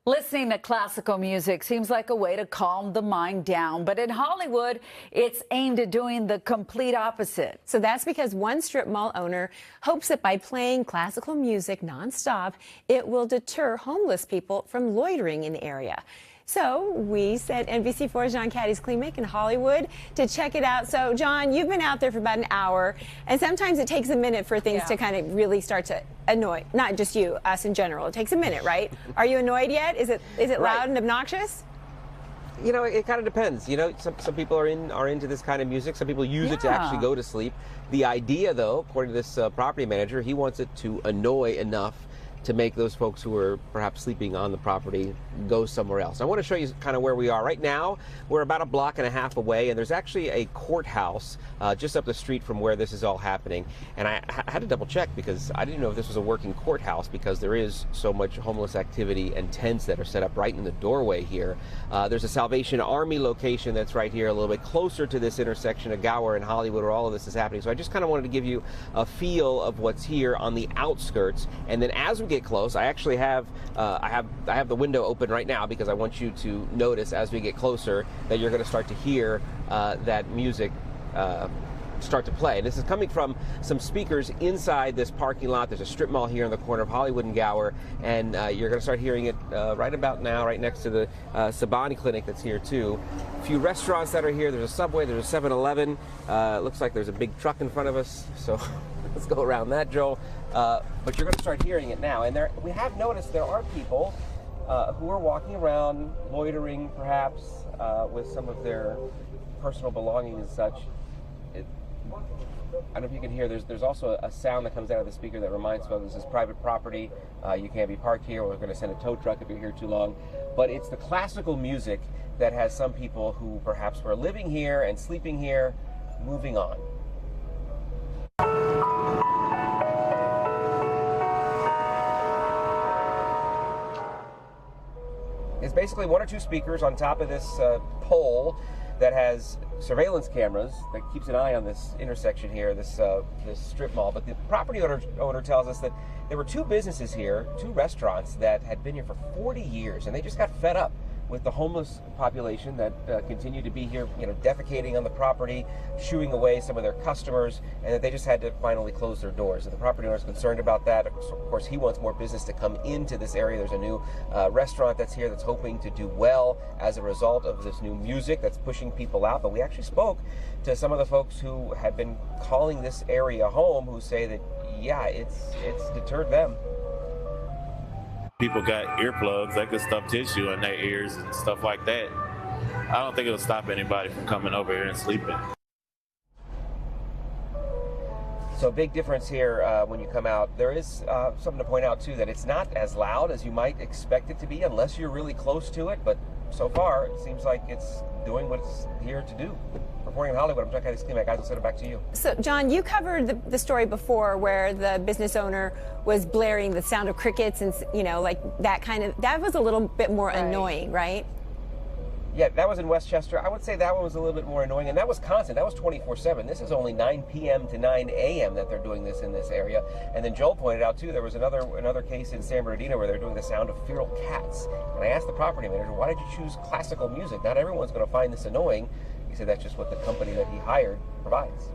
Listening to classical music seems like a way to calm the mind down, but in Hollywood, it's aimed at doing the complete opposite. So that's because one strip mall owner hopes that by playing classical music nonstop, it will deter homeless people from loitering in the area. So we sent NBC4's Cádiz Klemack in Hollywood to check it out. So John, you've been out there for about an hour, and sometimes it takes a minute for things to kind of really start to annoy, not just you, us in general. It takes a minute, right? Are you annoyed yet? Is it loud and obnoxious? You know, it kind of depends. You know, some people are into this kind of music. Some people use it to actually go to sleep. The idea, though, according to this property manager, he wants it to annoy enough to make those folks who are perhaps sleeping on the property go somewhere else. I want to show you kind of where we are. Right now, we're about a block and a half away, and there's actually a courthouse just up the street from where this is all happening. And I had to double check because I didn't know if this was a working courthouse because there is so much homeless activity and tents that are set up right in the doorway here. There's a Salvation Army location that's right here a little bit closer to this intersection of Gower and Hollywood where all of this is happening. So I just kind of wanted to give you a feel of what's here on the outskirts. And then as we get close, I actually have I have the window open right now because I want you to notice as we get closer that you're going to start to hear that music start to play. This is coming from some speakers inside this parking lot. There's a strip mall here in the corner of Hollywood and Gower, and you're going to start hearing it right about now, right next to the Sabani Clinic that's here too. A few restaurants that are here. There's a Subway, there's a 7-Eleven. Looks like there's a big truck in front of us, so let's go around that, Joel. But you're going to start hearing it now, and we have noticed there are people who are walking around, loitering perhaps, with some of their personal belongings and such. I don't know if you can hear, there's also a sound that comes out of the speaker that reminds folks this is private property. You can't be parked here. We're going to send a tow truck if you're here too long. But it's the classical music that has some people who perhaps were living here and sleeping here moving on. It's basically one or two speakers on top of this pole that has surveillance cameras that keeps an eye on this intersection here, this strip mall. But the property owner tells us that there were two businesses here, two restaurants that had been here for 40 years, and they just got fed up with the homeless population that continued to be here, you know, defecating on the property, shooing away some of their customers, and that they just had to finally close their doors. And the property owner is concerned about that. Of course, he wants more business to come into this area. There's a new restaurant that's here that's hoping to do well as a result of this new music that's pushing people out. But we actually spoke to some of the folks who had been calling this area home, who say that, yeah, it's deterred them. People got earplugs, they could stuff tissue in their ears and stuff like that. I don't think it'll stop anybody from coming over here and sleeping. So big difference here when you come out. There is something to point out too, that it's not as loud as you might expect it to be unless you're really close to it, but so far it seems like it's doing what it's here to do. Reporting in Hollywood, I'm Cádiz Klemack. I'll send it back to you. So, John, you covered the story before where the business owner was blaring the sound of crickets and, you know, like that was a little bit more annoying, right? Yeah, that was in Westchester. I would say that one was a little bit more annoying, and that was constant. That was 24/7. This is only 9 p.m. to 9 a.m. that they're doing this in this area. And then Joel pointed out, too, there was another case in San Bernardino where they're doing the sound of feral cats. And I asked the property manager, why did you choose classical music? Not everyone's going to find this annoying. He said that's just what the company that he hired provides.